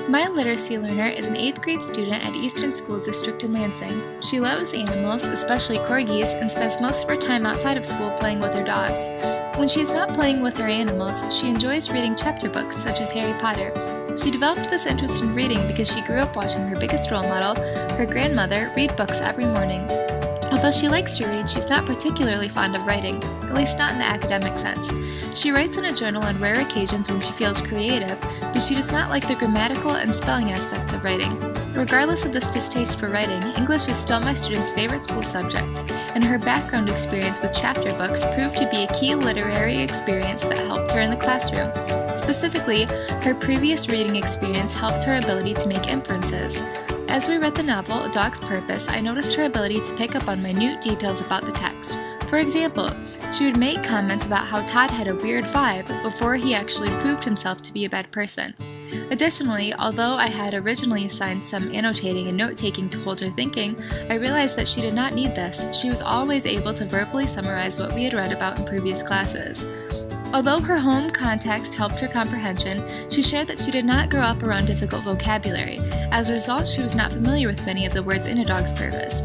My literacy learner is an 8th grade student at Eastern School District in Lansing. She loves animals, especially corgis, and spends most of her time outside of school playing with her dogs. When she is not playing with her animals, she enjoys reading chapter books such as Harry Potter. She developed this interest in reading because she grew up watching her biggest role model, her grandmother, read books every morning. Although she likes to read, she's not particularly fond of writing, at least not in the academic sense. She writes in a journal on rare occasions when she feels creative, but she does not like the grammatical and spelling aspects of writing. Regardless of this distaste for writing, English is still my student's favorite school subject, and her background experience with chapter books proved to be a key literary experience that helped her in the classroom. Specifically, her previous reading experience helped her ability to make inferences. As we read the novel, A Dog's Purpose, I noticed her ability to pick up on minute details about the text. For example, she would make comments about how Todd had a weird vibe before he actually proved himself to be a bad person. Additionally, although I had originally assigned some annotating and note-taking to hold her thinking, I realized that she did not need this. She was always able to verbally summarize what we had read about in previous classes. Although her home context helped her comprehension, she shared that she did not grow up around difficult vocabulary. As a result, she was not familiar with many of the words in A Dog's Purpose.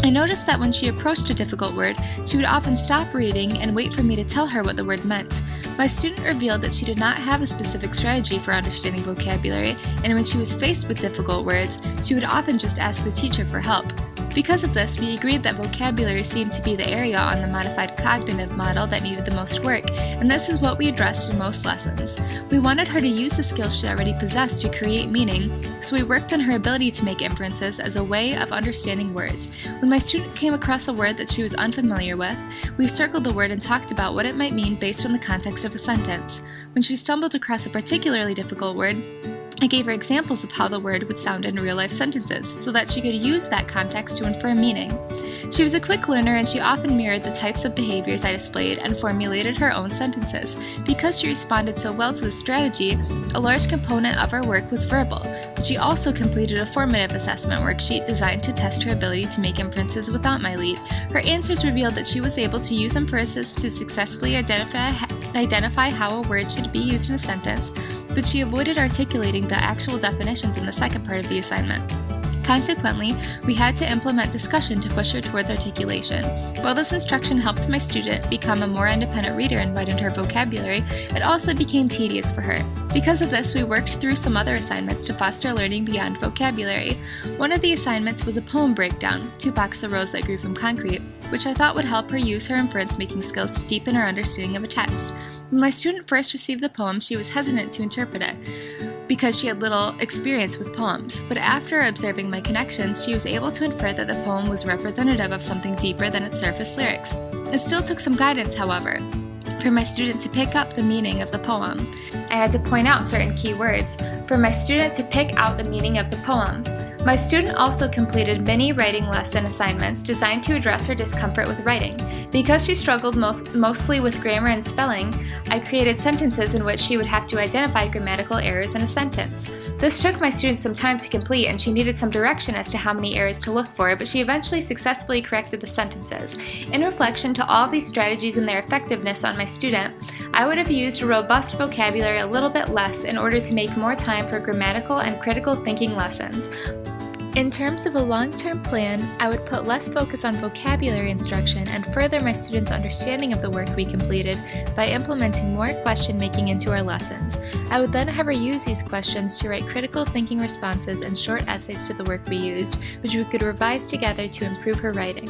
I noticed that when she approached a difficult word, she would often stop reading and wait for me to tell her what the word meant. My student revealed that she did not have a specific strategy for understanding vocabulary, and when she was faced with difficult words, she would often just ask the teacher for help. Because of this, we agreed that vocabulary seemed to be the area on the modified cognitive model that needed the most work, and this is what we addressed in most lessons. We wanted her to use the skills she already possessed to create meaning, so we worked on her ability to make inferences as a way of understanding words. When my student came across a word that she was unfamiliar with, we circled the word and talked about what it might mean based on the context of the sentence. When she stumbled across a particularly difficult word, I gave her examples of how the word would sound in real-life sentences so that she could use that context to infer meaning. She was a quick learner and she often mirrored the types of behaviors I displayed and formulated her own sentences. Because she responded so well to the strategy, a large component of her work was verbal, but she also completed a formative assessment worksheet designed to test her ability to make inferences without my lead. Her answers revealed that she was able to use inferences to successfully identify how a word should be used in a sentence, but she avoided articulating the actual definitions in the second part of the assignment. Consequently, we had to implement discussion to push her towards articulation. While this instruction helped my student become a more independent reader and widened her vocabulary, it also became tedious for her. Because of this, we worked through some other assignments to foster learning beyond vocabulary. One of the assignments was a poem breakdown, Tupac's The Rose That Grew from Concrete, which I thought would help her use her inference-making skills to deepen her understanding of a text. When my student first received the poem, she was hesitant to interpret it, because she had little experience with poems, but after observing my connections, she was able to infer that the poem was representative of something deeper than its surface lyrics. It still took some guidance, however, for my student to pick up the meaning of the poem. I had to point out certain key words for my student to pick out the meaning of the poem. My student also completed mini writing lesson assignments designed to address her discomfort with writing. Because she struggled mostly with grammar and spelling, I created sentences in which she would have to identify grammatical errors in a sentence. This took my student some time to complete and she needed some direction as to how many errors to look for, but she eventually successfully corrected the sentences. In reflection to all of these strategies and their effectiveness on my student, I would have used a robust vocabulary a little bit less in order to make more time for grammatical and critical thinking lessons. In terms of a long-term plan, I would put less focus on vocabulary instruction and further my students' understanding of the work we completed by implementing more question-making into our lessons. I would then have her use these questions to write critical thinking responses and short essays to the work we used, which we could revise together to improve her writing.